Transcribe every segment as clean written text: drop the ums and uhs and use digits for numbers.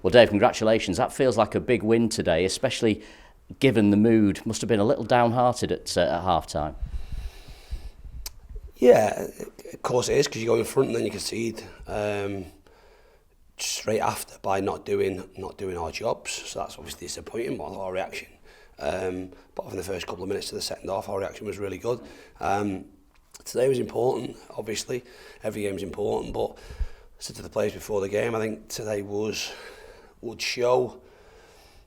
Well, Dave, congratulations. That feels like a big win today, especially given the mood must have been a little downhearted at half-time. Yeah, of course it is, because you go in front and then you concede straight after by not doing our jobs. So that's obviously disappointing, but our reaction. But in the first couple of minutes of the second half, our reaction was really good. Today was important, obviously. Every game's important, but I said to the players before the game, I think today would show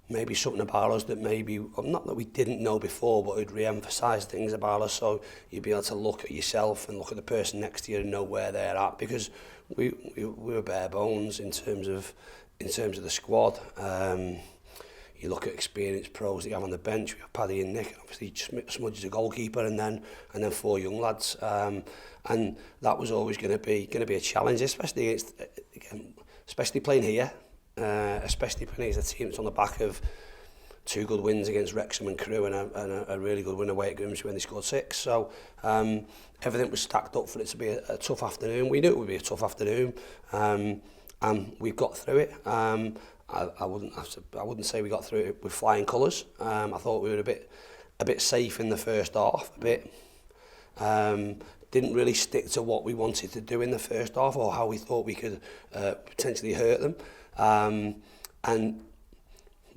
maybe something about us that maybe, not that we didn't know before, but it'd re-emphasise things about us, so you'd be able to look at yourself and look at the person next to you and know where they're at, because we were bare bones in terms of the squad. You look at experienced pros that you have on the bench. We have Paddy and Nick, and obviously Smudge is a goalkeeper, and then 4 young lads. And that was always going to be a challenge, especially playing here, especially playing against a team that's on the back of 2 good wins against Wrexham and Crewe, and a really good win away at Grimsby when they scored 6. So everything was stacked up for it to be a tough afternoon. We knew it would be a tough afternoon, and we've got through it. I wouldn't say we got through it with flying colours. I thought we were a bit safe in the first half. Didn't really stick to what we wanted to do in the first half, or how we thought we could potentially hurt them. And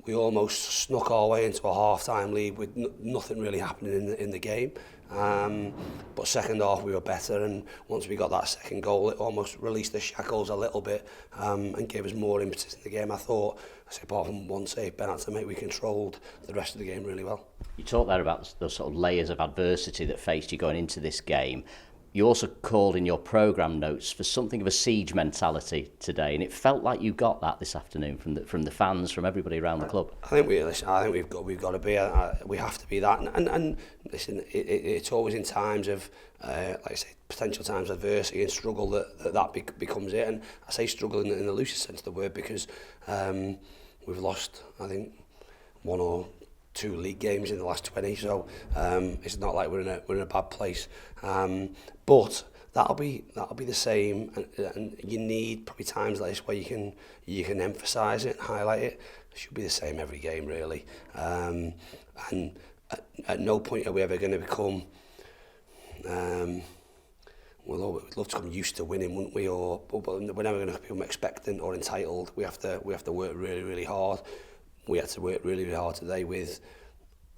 we almost snuck our way into a half-time lead with nothing really happening in the game. But second half we were better, and once we got that second goal, it almost released the shackles a little bit, and gave us more impetus in the game. I say apart from one save, Bennett, we controlled the rest of the game really well. You talked there about those sort of layers of adversity that faced you going into this game. You also called in your programme notes for something of a siege mentality today, and it felt like you got that this afternoon from the fans, from everybody around the club. I think we've got to be. We have to be that. And listen, it's always in times of, like I say, potential times of adversity and struggle that becomes it. And I say struggle in the loosest sense of the word, because we've lost, I think, 1 or 2 league games in the last 20, so it's not like we're in a bad place. But that'll be the same, and you need probably times like this where you can emphasise it and highlight it. It should be the same every game, really. And at no point are we ever going to become. We'd love to become used to winning, wouldn't we? But we're never going to become expectant or entitled. We have to work really, really hard. We had to work really, really hard today with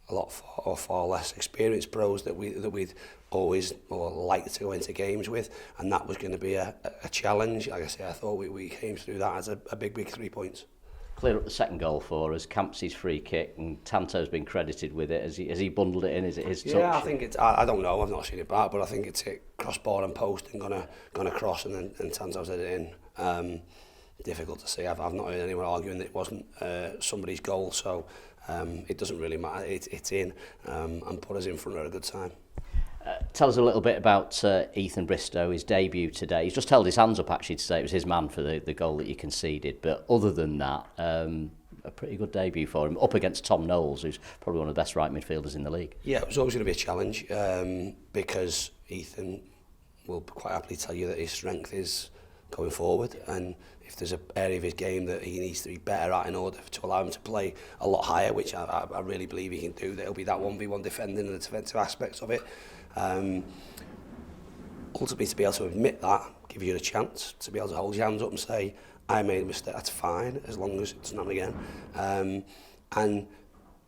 a lot far less experienced pros that we'd always liked to go into games with, and that was going to be a challenge. Like I say, I thought we came through that as a big 3 points. Clear up the second goal for us. Campsey's free kick, and Tanto's been credited with it. Has he bundled it in? Is it his touch? Yeah, I think it's. I don't know. I've not seen it back, but I think it's hit crossbar and post and gonna cross, and Tanto's had it in. Difficult to see. I've not heard anyone arguing that it wasn't somebody's goal, so it doesn't really matter. It's in, and put us in front at a good time. Tell us a little bit about Ethan Bristo, his debut today. He's just held his hands up actually to say it was his man for the goal that you conceded, but other than that, a pretty good debut for him, up against Tom Knowles, who's probably one of the best right midfielders in the league. Yeah, it was always going to be a challenge, because Ethan will quite happily tell you that his strength is going forward, and if there's an area of his game that he needs to be better at in order to allow him to play a lot higher, which I really believe he can do, that'll be that 1v1 defending and the defensive aspects of it. Ultimately, to be able to admit that, give you a chance to be able to hold your hands up and say, I made a mistake, that's fine, as long as it doesn't happen again. And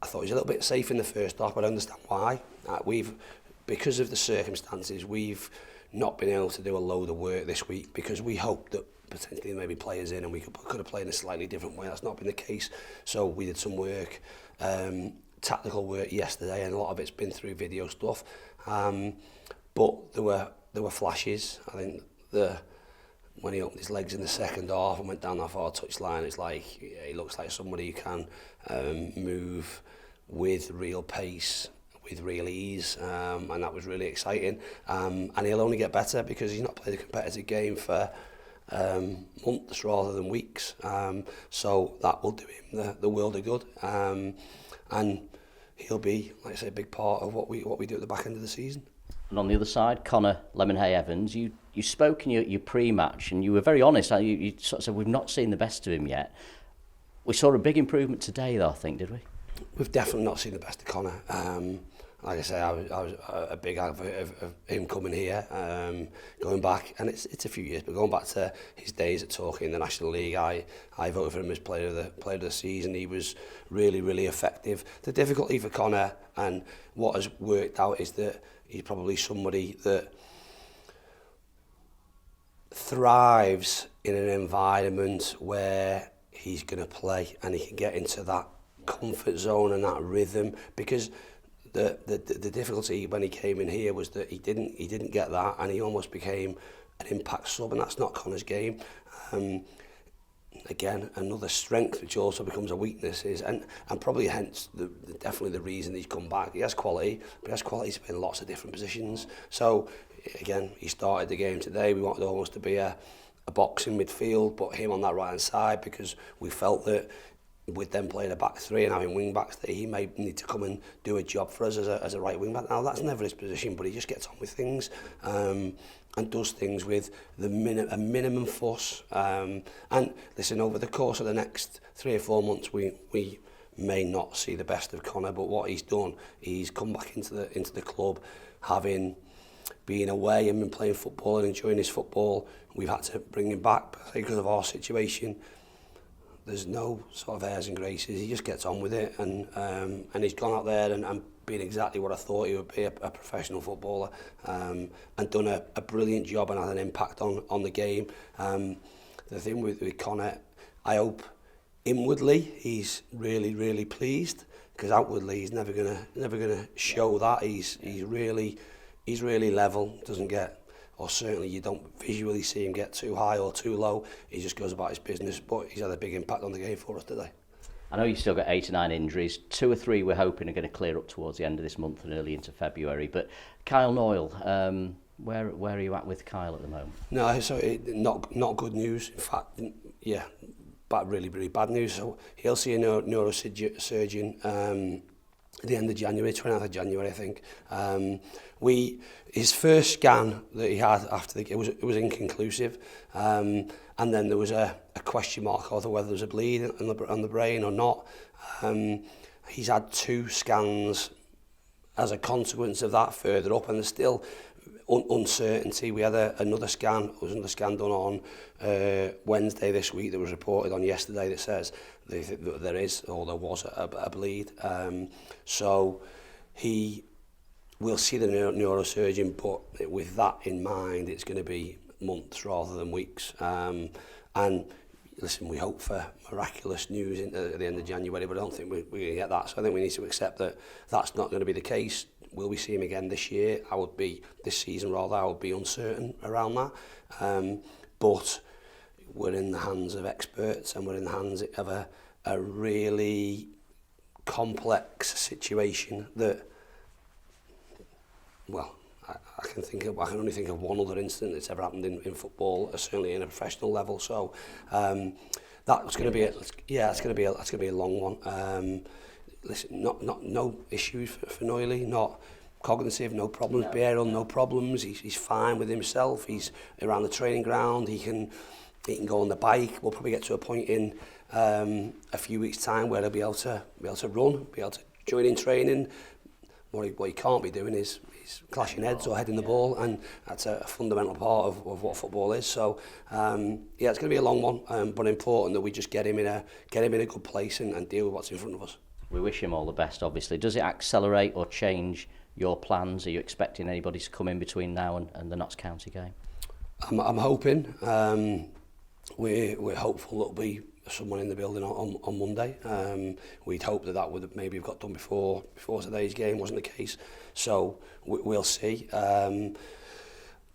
I thought he was a little bit safe in the first half, but I understand why. Because of the circumstances, we've not been able to do a load of work this week, because we hoped that potentially maybe players in and we could have played in a slightly different way. That's not been the case. So we did some work, tactical work yesterday, and a lot of it's been through video stuff. But there were flashes. I think when he opened his legs in the second half and went down that far touchline, it's like he looks like somebody who can move with real pace, with real ease, and that was really exciting. And he'll only get better because he's not played a competitive game for months rather than weeks. So that will do him the world of good. And he'll be, like I say, a big part of what we do at the back end of the season. And on the other side, Connor Lemonhay-Evans, you spoke in your pre-match and you were very honest. You sort of said, we've not seen the best of him yet. We saw a big improvement today, though, I think, did we? We've definitely not seen the best of Connor. Like I say, I was a big advocate of him coming here, going back, and it's a few years, but going back to his days at Torquay in the National League, I voted for him as player of the season. He was really, really effective. The difficulty for Connor and what has worked out is that he's probably somebody that thrives in an environment where he's going to play and he can get into that comfort zone and that rhythm, because the difficulty when he came in here was that he didn't get that, and he almost became an impact sub, and that's not Connor's game. Again, another strength which also becomes a weakness is, and probably hence definitely the reason he's come back. He has quality, but he has quality to play in lots of different positions. So again, he started the game today. We wanted almost to be a boxing midfield, but him on that right hand side, because we felt that with them playing a back three and having wing backs, that he may need to come and do a job for us as a right wing back. Now that's never his position, but he just gets on with things and does things with a minimum fuss. And listen, over the course of the next 3 or 4 months, we may not see the best of Connor, but what he's done, he's come back into the club, having been away and been playing football and enjoying his football. We've had to bring him back because of our situation. There's no sort of airs and graces. He just gets on with it, and he's gone out there and been exactly what I thought he would be, a professional footballer, and done a brilliant job and had an impact on the game. The thing with Connor, I hope inwardly he's really, really pleased, because outwardly he's never gonna show that. He's really level, doesn't get, or certainly you don't visually see him get too high or too low. He just goes about his business, but he's had a big impact on the game for us today. I know you've still got 8 or 9 injuries. 2 or 3 we're hoping are going to clear up towards the end of this month and early into February. But Kyle Noyle, where are you at with Kyle at the moment? No, so not good news. In fact, yeah, really, really bad news. So he'll see a neurosurgeon at the end of January, 29th of January, I think. His first scan that he had after it was inconclusive, and then there was a question mark over whether there was a bleed on the brain or not. He's had 2 scans as a consequence of that further up, and there's still uncertainty. We had another scan. There was another scan done on Wednesday this week that was reported on yesterday that says that there is, or there was a bleed. So he will see the neurosurgeon, but with that in mind, it's going to be months rather than weeks. And listen, we hope for miraculous news at the end of January, but I don't think we're going to get that. So I think we need to accept that that's not going to be the case. Will we see him again this year? This season rather, I would be uncertain around that. But we're in the hands of experts, and we're in the hands of a really complex situation that, well, I can only think of one other incident that's ever happened in football, certainly in a professional level. So that's going to be it's going to be a long one. Listen, no issues for Noyle, not cognitive, no problems, behavioural, no problems. He's fine with himself. He's around the training ground. He can go on the bike. We'll probably get to a point in a few weeks' time where he'll be able to run, be able to join in training. What he can't be doing is clashing heads or heading the ball, and that's a fundamental part of what football is. So it's going to be a long one, but important that we just get him in a good place and deal with what's in front of us. We wish him all the best, obviously. Does it accelerate or change your plans? Are you expecting anybody to come in between now and the Notts County game? I'm hoping. We're hopeful there'll be someone in the building on Monday. We'd hope that would have maybe have got done before today's game. Wasn't the case, so we'll see.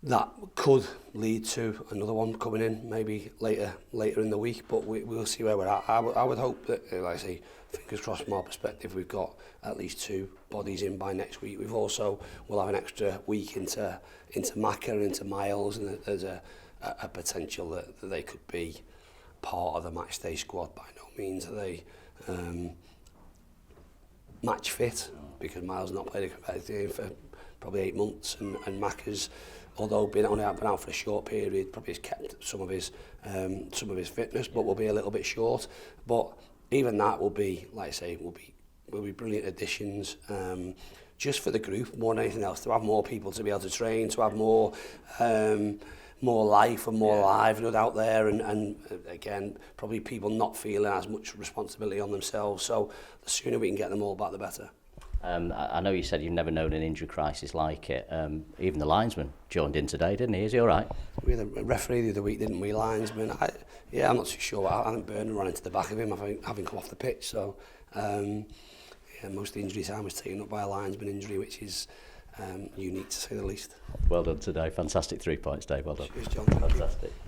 That could lead to another one coming in maybe later in the week, but we'll see where we're at. I would hope that, like I say, fingers crossed from our perspective, we've got at least 2 bodies in by next week. We'll have an extra week into Macca and into Miles, and there's a potential that they could be part of the match day squad. By no means are they match fit, because Miles has not played a competitive game for probably 8 months, and Macca's, although been out for a short period, probably has kept some of his fitness, but will be a little bit short. But even that will be, like I say, will be brilliant additions. Just for the group more than anything else, to have more people to be able to train, to have more life and more livelihood out there, and again, probably people not feeling as much responsibility on themselves. So the sooner we can get them all back, the better. I know you said you've never known an injury crisis like it. Even the linesman joined in today, didn't he? Is he all right? We had a referee the other week, didn't we, linesman? I'm not too sure. I think Bernard ran into the back of him, having come off the pitch. So most of the injury time was taken up by a linesman injury, which is unique to say the least. Well done today. Fantastic 3 points, Dave. Well done. Cheers, John. Fantastic.